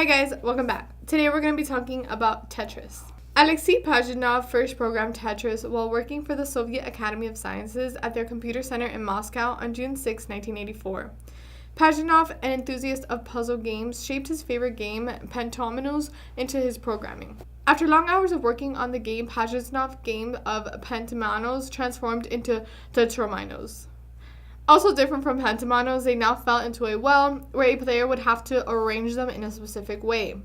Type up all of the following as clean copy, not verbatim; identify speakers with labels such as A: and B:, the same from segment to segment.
A: Hi guys, welcome back. Today we're going to be talking about Tetris. Alexei Pajitnov first programmed Tetris while working for the Soviet Academy of Sciences at their computer center in Moscow on June 6, 1984. Pajitnov, an enthusiast of puzzle games, shaped his favorite game, Pentominoes, into his programming. After long hours of working on the game, Pajitnov's game of Pentominoes transformed into Tetrominos. Also different from Pentominoes, they now fell into a well where a player would have to arrange them in a specific way.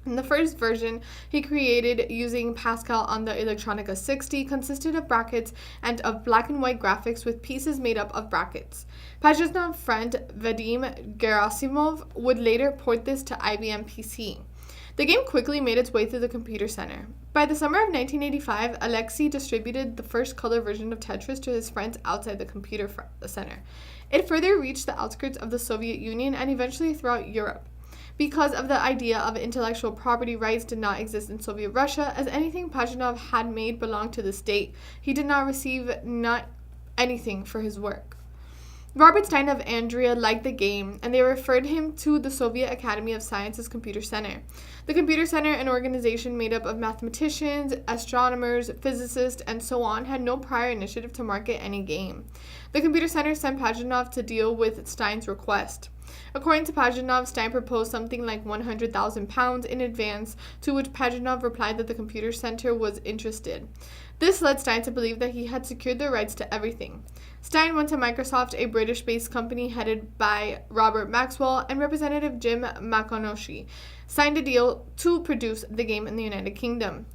A: In the first version he created using Pascal on the Electronica 60 consisted of brackets and of black and white graphics with pieces made up of brackets. Pajitnov's friend Vadim Gerasimov would later port this to IBM PC. The game quickly made its way through the computer center. By the summer of 1985, Alexei distributed the first color version of Tetris to his friends outside the computer center. It further reached the outskirts of the Soviet Union and eventually throughout Europe. Because of the idea of intellectual property rights did not exist in Soviet Russia, as anything Pajitnov had made belonged to the state, he did not receive anything for his work. Robert Stein of Andria liked the game, and they referred him to the Soviet Academy of Sciences Computer Center. The Computer Center, an organization made up of mathematicians, astronomers, physicists, and so on, had no prior initiative to market any game. The Computer Center sent Pajitnov to deal with Stein's request. According to Pajitnov, Stein proposed something like £100,000 in advance, to which Pajitnov replied that the Computer Center was interested. This led Stein to believe that he had secured the rights to everything. Stein went to Microsoft, a British-based company headed by Robert Maxwell, and Representative Jim McConaughey signed a deal to produce the game in the United Kingdom.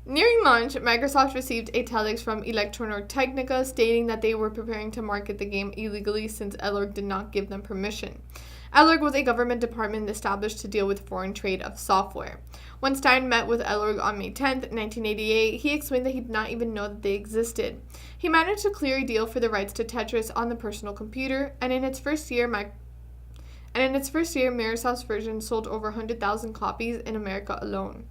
A: Nearing launch, Microsoft received a telex from Elektronortechnica stating that they were preparing to market the game illegally since ELORG did not give them permission. ELORG was a government department established to deal with foreign trade of software. When Stein met with ELORG on May 10, 1988, he explained that he did not even know that they existed. He managed to clear a deal for the rights to Tetris on the personal computer, and in its first year, Microsoft's version sold over 100,000 copies in America alone.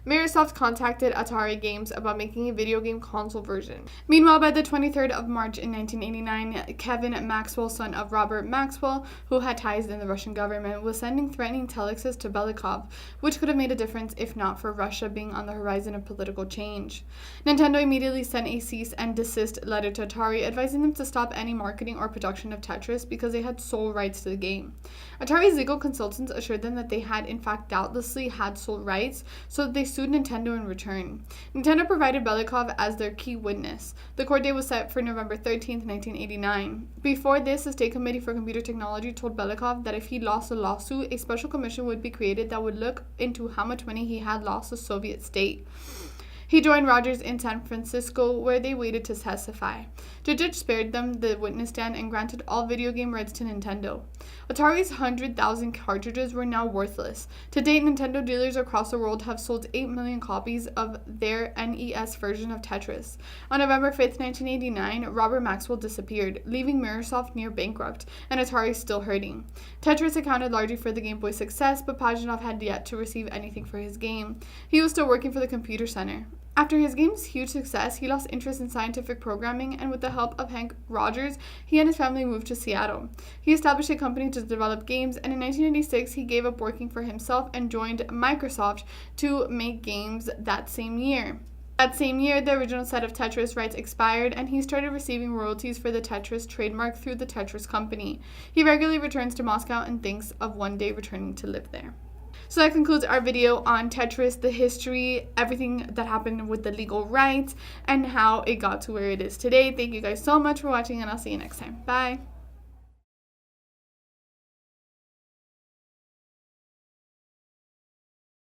A: Microsoft contacted Atari Games about making a video game console version. Meanwhile, by the 23rd of March in 1989, Kevin Maxwell, son of Robert Maxwell, who had ties in the Russian government, was sending threatening telexes to Belikov, which could have made a difference if not for Russia being on the horizon of political change. Nintendo immediately sent a cease and desist letter to Atari advising them to stop any marketing or production of Tetris because they had sole rights to the game. Atari's legal consultants assured them that they had in fact doubtlessly had sole rights, so they sued Nintendo in return. Nintendo provided Belikov as their key witness. The court date was set for November 13, 1989. Before this, the State Committee for Computer Technology told Belikov that if he lost the lawsuit, a special commission would be created that would look into how much money he had lost the Soviet state. He joined Rogers in San Francisco, where they waited to testify. The judge spared them the witness stand and granted all video game rights to Nintendo. Atari's 100,000 cartridges were now worthless. To date, Nintendo dealers across the world have sold 8 million copies of their NES version of Tetris. On November 5, 1989, Robert Maxwell disappeared, leaving Microsoft near bankrupt, and Atari still hurting. Tetris accounted largely for the Game Boy's success, but Pajitnov had yet to receive anything for his game. He was still working for the Computer Center. After his game's huge success, he lost interest in scientific programming, and with the help of Hank Rogers, he and his family moved to Seattle. He established a company to develop games, and in 1996, he gave up working for himself and joined Microsoft to make games that same year. That same year, the original set of Tetris rights expired, and he started receiving royalties for the Tetris trademark through the Tetris company. He regularly returns to Moscow and thinks of one day returning to live there. So that concludes our video on Tetris, the history, everything that happened with the legal rights, and how it got to where it is today. Thank you guys so much for watching, and I'll see you next time. Bye!